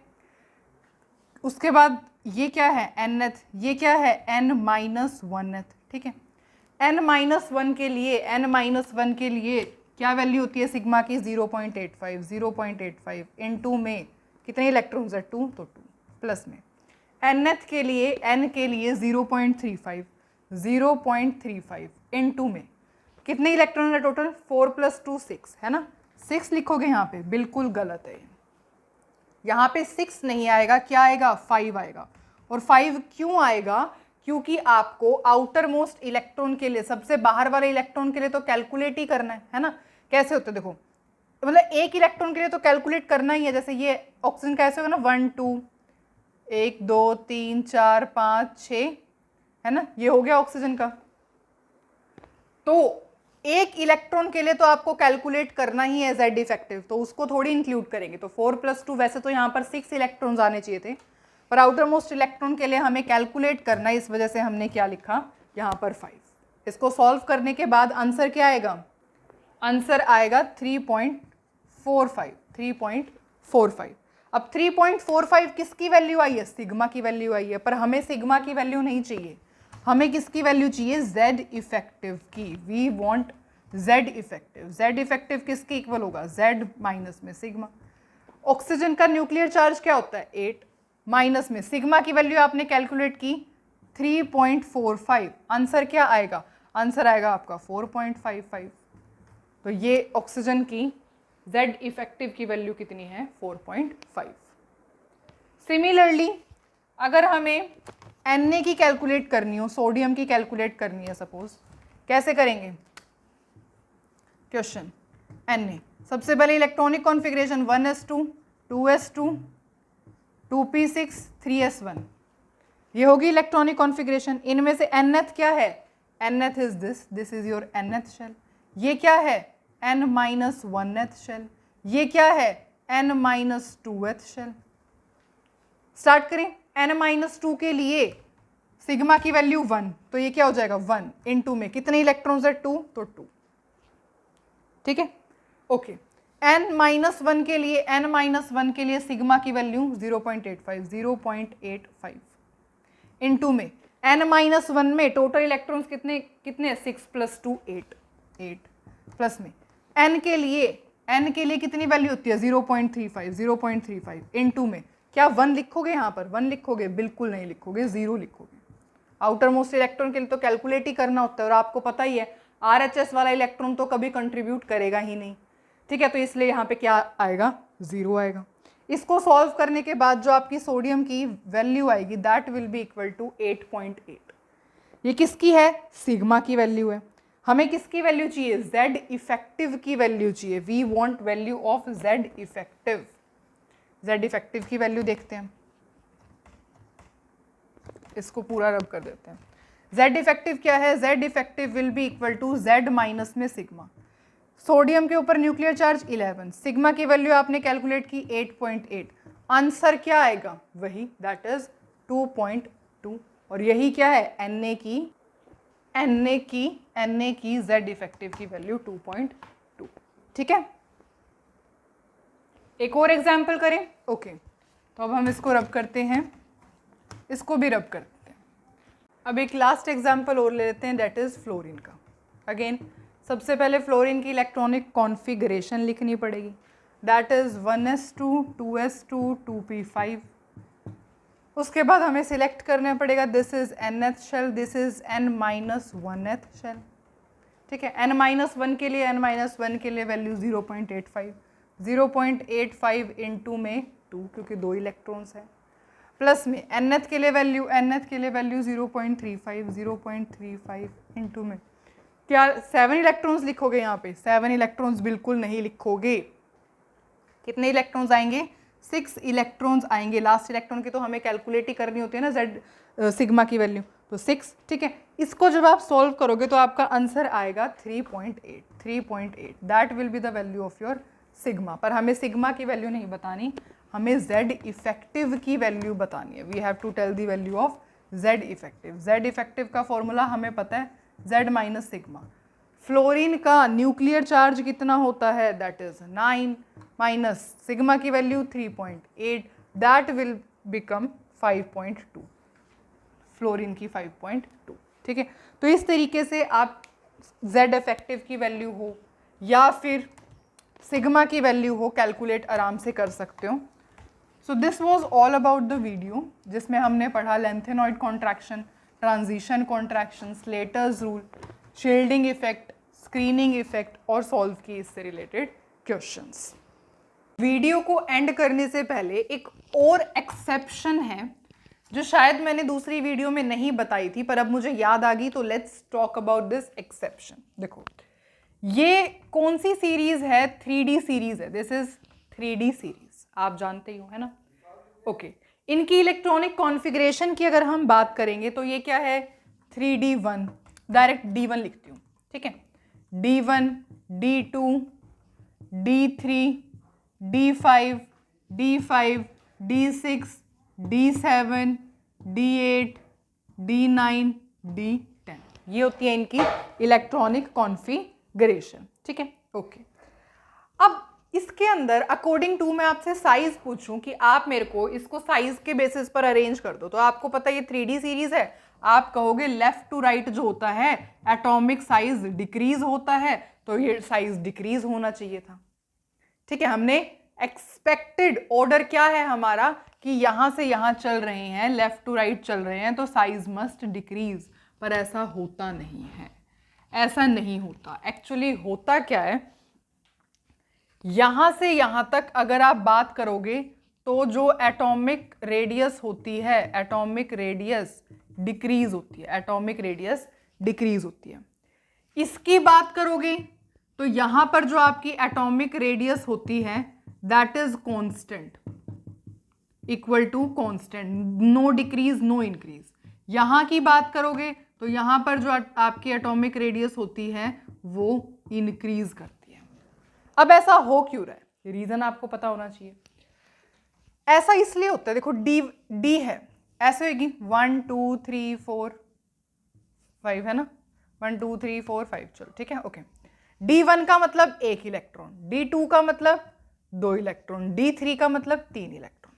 उसके बाद ये क्या है? nth, ये क्या है? n-1th। ठीक है, n-1 के लिए, n-1 के लिए क्या वैल्यू होती है सिग्मा की? 0.85। 0.85 इनटू में कितने इलेक्ट्रॉन्स है? 2, तो 2 प्लस में nth के लिए, n के लिए 0.35। 0.35 इनटू में कितने इलेक्ट्रॉन है टोटल? 4 + 2 6 है ना। 6 लिखोगे यहाँ पे, बिल्कुल गलत है। यहाँ पे 6 नहीं आएगा, क्या आएगा? 5 आएगा। और 5 क्यों आएगा? क्योंकि आपको आउटर मोस्ट इलेक्ट्रॉन के लिए, सबसे बाहर वाले इलेक्ट्रॉन के लिए तो कैलकुलेट ही करना है ना। कैसे होते देखो, मतलब एक इलेक्ट्रॉन के लिए तो कैलकुलेट करना ही है। जैसे ये ऑक्सीजन कैसे होगा ना, 1 2 1 2 3 4 5 6 है ना, ये हो गया ऑक्सीजन का। तो एक इलेक्ट्रॉन के लिए तो आपको कैलकुलेट करना ही है जेड इफेक्टिव, तो उसको थोड़ी इंक्लूड करेंगे। तो 4 + 2, वैसे तो यहाँ पर 6 इलेक्ट्रॉन्स आने चाहिए थे, पर आउटर मोस्ट इलेक्ट्रॉन के लिए हमें कैलकुलेट करना है, इस वजह से हमने क्या लिखा यहाँ पर 5। इसको सॉल्व करने के बाद आंसर क्या आएगा? आंसर आएगा 3.45। 3.45। अब 3.45 किसकी वैल्यू आई है? सिग्मा की वैल्यू आई है, पर हमें सिग्मा की वैल्यू नहीं चाहिए, हमें किसकी वैल्यू चाहिए? जेड इफेक्टिव की। We want Z effective. Z effective किसके इक्वल होगा? जेड माइनस में सिग्मा। ऑक्सीजन का न्यूक्लियर चार्ज क्या होता है? 8 माइनस में सिग्मा की वैल्यू आपने कैलकुलेट की 3.45। आंसर क्या आएगा? आंसर आएगा आपका 4.55। तो ये ऑक्सीजन की जेड इफेक्टिव की वैल्यू कितनी है? 4.5। सिमिलरली अगर हमें Na की कैलकुलेट करनी हो, सोडियम की कैलकुलेट करनी है सपोज, कैसे करेंगे? क्वेश्चन Na, सबसे पहले electronic configuration 1s2 2s2 2p6 3s1, ये होगी इलेक्ट्रॉनिक कॉन्फ़िगरेशन। इनमें से nth क्या है? nth is this is your nth shell. ये क्या है? n-1th shell. ये क्या है? n-2th shell. स्टार्ट करें। n-2 के लिए सिग्मा की वैल्यू 1, तो ये क्या हो जाएगा? 1 इनटू में कितने इलेक्ट्रॉन्स है? 2, तो 2। ठीक है, ओके। n-1 के लिए, n-1 के लिए सिग्मा की वैल्यू 0.85 इनटू में n-1 में टोटल इलेक्ट्रॉन्स कितने 6 + 2 8 प्लस में n के लिए कितनी वैल्यू होती है? 0.35 इनटू में क्या 1 लिखोगे? यहाँ पर 1 लिखोगे? बिल्कुल नहीं लिखोगे, 0 लिखोगे। आउटर मोस्ट इलेक्ट्रॉन के लिए तो कैलकुलेट ही करना होता है, और आपको पता ही है RHS वाला इलेक्ट्रॉन तो कभी कंट्रीब्यूट करेगा ही नहीं। ठीक है, तो इसलिए यहाँ पे क्या आएगा? 0 आएगा। इसको सॉल्व करने के बाद जो आपकी सोडियम की वैल्यू आएगी that will be equal to 8.8। ये किसकी है? सिग्मा की वैल्यू है। हमें किसकी वैल्यू चाहिए? जेड इफेक्टिव की वैल्यू चाहिए। We want value of Z effective. Z effective की वैल्यू देखते हैं, इसको पूरा रब कर देते हैं। जेड इफेक्टिव क्या है? Z effective will be equal to Z minus में सिग्मा। सोडियम के ऊपर न्यूक्लियर चार्ज 11, सिग्मा की वैल्यू आपने कैलकुलेट की 8.8, आंसर क्या आएगा, वही दैट इज 2.2, और यही क्या है, Na की Z इफेक्टिव की वैल्यू 2.2। ठीक है, एक और एग्जाम्पल करें। ओके, तो अब हम इसको रब करते हैं, इसको भी रब करते हैं। अब एक लास्ट एग्जाम्पल और ले लेते हैं, दैट इज फ्लोरीन का। अगेन सबसे पहले फ्लोरीन की इलेक्ट्रॉनिक कॉन्फ़िगरेशन लिखनी पड़ेगी, that is 1s2 2s2 2p5। उसके बाद हमें सिलेक्ट करना पड़ेगा, this is nth shell, this is n-1th shell. ठीक है, n-1 के लिए वैल्यू 0.85, 0.85 इंटू में 2 क्योंकि 2 इलेक्ट्रॉन्स हैं, प्लस में nth के लिए वैल्यू 0.35, 0.35 इंटू में क्या 7 इलेक्ट्रॉन्स लिखोगे यहाँ पे? 7 इलेक्ट्रॉन्स बिल्कुल नहीं लिखोगे। कितने इलेक्ट्रॉन्स आएंगे? 6 इलेक्ट्रॉन्स आएंगे। लास्ट इलेक्ट्रॉन की तो हमें कैलकुलेट ही करनी होती है ना, जेड सिग्मा की वैल्यू, तो 6। ठीक है, इसको जब आप सॉल्व करोगे तो आपका आंसर आएगा 3.8। That will be the value of your sigma. पर हमें सिग्मा की वैल्यू नहीं बतानी, हमें जेड इफेक्टिव की वैल्यू बतानी है। We have to tell the value of Z effective. Z effective का फॉर्मूला हमें पता है, जेड माइनस सिग्मा। फ्लोरीन का न्यूक्लियर चार्ज कितना होता है? दैट इज 9 माइनस सिग्मा की value 3.8, that will become 5.2। Fluorine की 5.2। ठीक है, तो इस तरीके से आप जेड इफेक्टिव की वैल्यू हो या फिर सिग्मा की वैल्यू हो कैलकुलेट आराम से कर सकते हो। So this was all about the video, जिसमें हमने पढ़ा lanthanoid contraction, transition contraction, Slater's rule, shielding effect, screening effect और सॉल्व की इससे रिलेटेड क्वेश्चंस। वीडियो को एंड करने से पहले एक और एक्सेप्शन है जो शायद मैंने दूसरी वीडियो में नहीं बताई थी, पर अब मुझे याद आ गई, तो let's talk about this exception. देखो, ये कौन सी सीरीज है? 3D सीरीज है। दिस इज 3D सीरीज, आप जानते ही हो, है ना? ओके, इनकी इलेक्ट्रॉनिक कॉन्फ़िगरेशन की अगर हम बात करेंगे तो ये क्या है? 3D1, डायरेक्ट D1 लिखती हूँ। ठीक है, D1, D2, D3, D5, D5, D6, D7, D8, D9, D10, ये होती है इनकी इलेक्ट्रॉनिक कॉन्फ़िगरेशन। ठीक है, ओके। अब इसके अंदर अकॉर्डिंग टू मैं आपसे साइज पूछूं कि आप मेरे को इसको साइज के बेसिस पर अरेंज कर दो, तो आपको पता है ये 3D सीरीज है, आप कहोगे लेफ्ट टू राइट जो होता है एटॉमिक साइज डिक्रीज होता है, तो ये साइज डिक्रीज होना चाहिए था। ठीक है, हमने एक्सपेक्टेड ऑर्डर क्या है हमारा कि यहां से यहां चल रहे हैं, लेफ्ट टू राइट चल रहे हैं, तो साइज मस्ट डिक्रीज, पर ऐसा होता नहीं है, ऐसा नहीं होता। एक्चुअली होता क्या है, यहां से यहां तक अगर आप बात करोगे तो जो एटॉमिक रेडियस होती है, एटॉमिक रेडियस डिक्रीज होती है, एटॉमिक रेडियस डिक्रीज होती है। इसकी बात करोगे तो यहां पर जो आपकी एटॉमिक रेडियस होती है that is constant, equal to constant, no decrease no increase. यहां की बात करोगे तो यहां पर जो आपकी एटॉमिक रेडियस होती है वो इंक्रीज करती है। अब ऐसा हो क्यों रहा है, रीजन आपको पता होना चाहिए। ऐसा इसलिए होता है, देखो डी है, ऐसे होगी 1 2 3 4 5 है ना, 1 2 3 4 5, चलो ठीक है, ओके। D1 का मतलब 1 इलेक्ट्रॉन, D2 का मतलब 2 इलेक्ट्रॉन, D3 का मतलब 3 इलेक्ट्रॉन।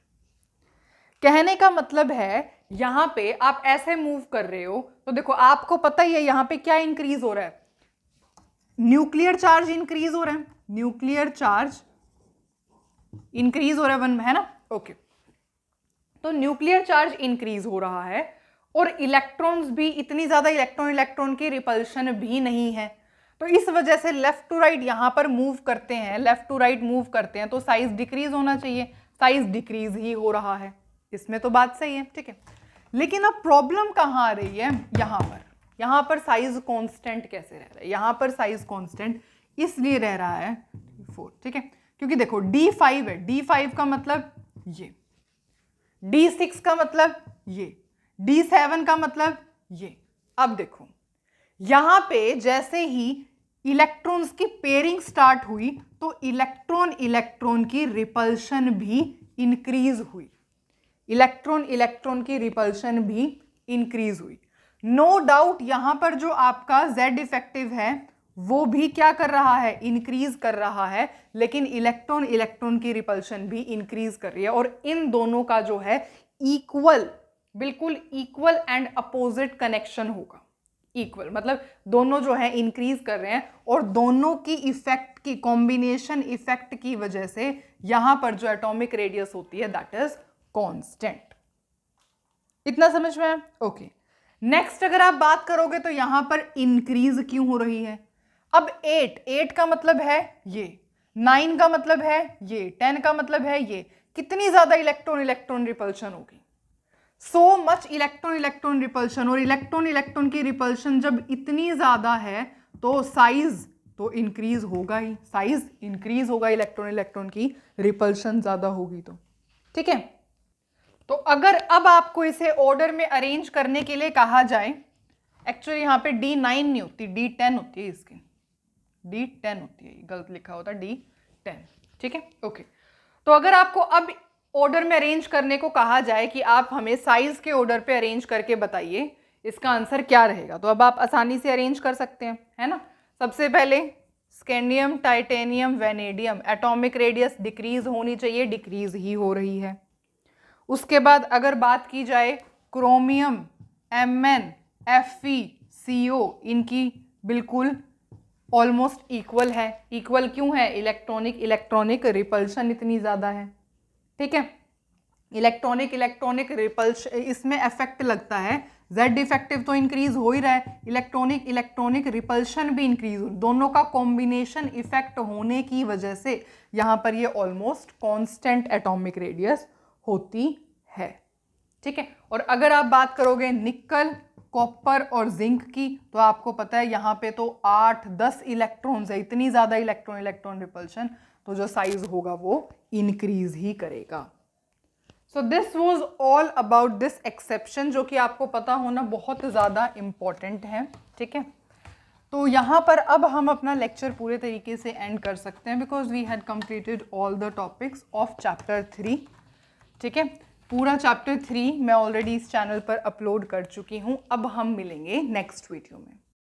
कहने का मतलब है यहां पे आप ऐसे मूव कर रहे हो तो देखो आपको पता ही है यहां पे क्या इंक्रीज हो रहा है, न्यूक्लियर चार्ज इंक्रीज हो रहा है, न्यूक्लियर चार्ज इंक्रीज हो रहा है, 1 है ना, ओके। तो न्यूक्लियर चार्ज इंक्रीज हो रहा है और इलेक्ट्रॉन्स भी, इतनी ज्यादा इलेक्ट्रॉन की रिपल्शन भी नहीं है, तो इस वजह से लेफ्ट टू राइट यहां पर मूव करते हैं, लेफ्ट टू राइट मूव करते हैं तो साइज डिक्रीज होना चाहिए, साइज डिक्रीज ही हो रहा है, इसमें तो बात सही है, ठीक है। लेकिन अब प्रॉब्लम कहां आ रही है, यहां पर साइज कांस्टेंट कैसे रह रहा है, यहां पर साइज कांस्टेंट इसलिए रह रहा है 4, ठीक है, क्योंकि देखो D5 है, D5 का मतलब ये, D6 का मतलब ये, D7 का मतलब ये। अब देखो यहां पे जैसे ही इलेक्ट्रॉन्स की पेयरिंग स्टार्ट हुई तो इलेक्ट्रॉन की रिपल्शन भी इंक्रीज हुई, इलेक्ट्रॉन इलेक्ट्रॉन की रिपल्शन भी इंक्रीज हुई। नो डाउट यहां पर जो आपका Z इफेक्टिव है वो भी क्या कर रहा है, इंक्रीज कर रहा है, लेकिन इलेक्ट्रॉन इलेक्ट्रॉन की रिपल्शन भी इंक्रीज कर रही है, और इन दोनों का जो है इक्वल, बिल्कुल इक्वल एंड अपोजिट कनेक्शन होगा। इक्वल मतलब दोनों जो है इंक्रीज कर रहे हैं, और दोनों की इफेक्ट की कॉम्बिनेशन इफेक्ट की वजह से यहां पर जो एटॉमिक रेडियस होती है दैट इज कांस्टेंट। इतना समझ में है? ओके। नेक्स्ट अगर आप बात करोगे तो यहां पर इंक्रीज क्यों हो रही है? अब 8 का मतलब है ये, 9 का मतलब है ये, 10 का मतलब है ये, कितनी ज्यादा इलेक्ट्रॉन इलेक्ट्रॉन रिपल्शन होगी, so much electron electron repulsion. और इलेक्ट्रॉन इलेक्ट्रॉन की रिपल्शन जब इतनी ज्यादा है तो साइज तो इंक्रीज होगा ही, साइज इंक्रीज होगा, इलेक्ट्रॉन इलेक्ट्रॉन की रिपल्शन ज्यादा होगी तो, ठीक है। तो अगर अब आपको इसे ऑर्डर में अरेंज करने के लिए कहा जाए, एक्चुअली यहां पे D9 नहीं होती, D10 होती है, इसकी D10 होती है, गलत लिखा होता D10, ठीक है, ओके। तो अगर आपको अब ऑर्डर में अरेंज करने को कहा जाए कि आप हमें साइज के ऑर्डर पे अरेंज करके बताइए, इसका आंसर क्या रहेगा, तो अब आप आसानी से अरेंज कर सकते हैं, है ना। सबसे पहले scandium, titanium, vanadium, atomic radius decrease होनी चाहिए, डिक्रीज ही हो रही है। उसके बाद अगर बात की जाए क्रोमियम, Mn, Fe, Co, इनकी बिल्कुल ऑलमोस्ट इक्वल है। इक्वल क्यों है? इलेक्ट्रॉनिक इलेक्ट्रॉनिक रिपल्शन इतनी ज़्यादा है, ठीक है। इलेक्ट्रॉनिक इलेक्ट्रॉनिक रिपल्शन इसमें इफेक्ट लगता है, Z इफेक्टिव तो इंक्रीज हो ही रहा है, इलेक्ट्रॉनिक इलेक्ट्रॉनिक रिपल्शन भी इंक्रीज हो, दोनों का कॉम्बिनेशन इफेक्ट होने की वजह से यहाँ पर ये ऑलमोस्ट कॉन्स्टेंट एटॉमिक रेडियस होती है, ठीक है। और अगर आप बात करोगे निकल, कॉपर और जिंक की, तो आपको पता है यहाँ पे तो 8-10 इलेक्ट्रॉन्स है, इतनी ज़्यादा इलेक्ट्रॉन इलेक्ट्रॉन रिपल्शन, तो जो साइज होगा वो इंक्रीज ही करेगा। So this was all about this exception, जो कि आपको पता होना बहुत ज़्यादा इम्पॉर्टेंट है, ठीक है। तो यहाँ पर अब हम अपना लेक्चर पूरे तरीके से एंड कर सकते हैं, because we had completed all the topics of chapter 3, ठीक है। पूरा चैप्टर 3 मैं ऑलरेडी इस चैनल पर अपलोड कर चुकी हूँ। अब हम मिलेंगे नेक्स्ट वीडियो में।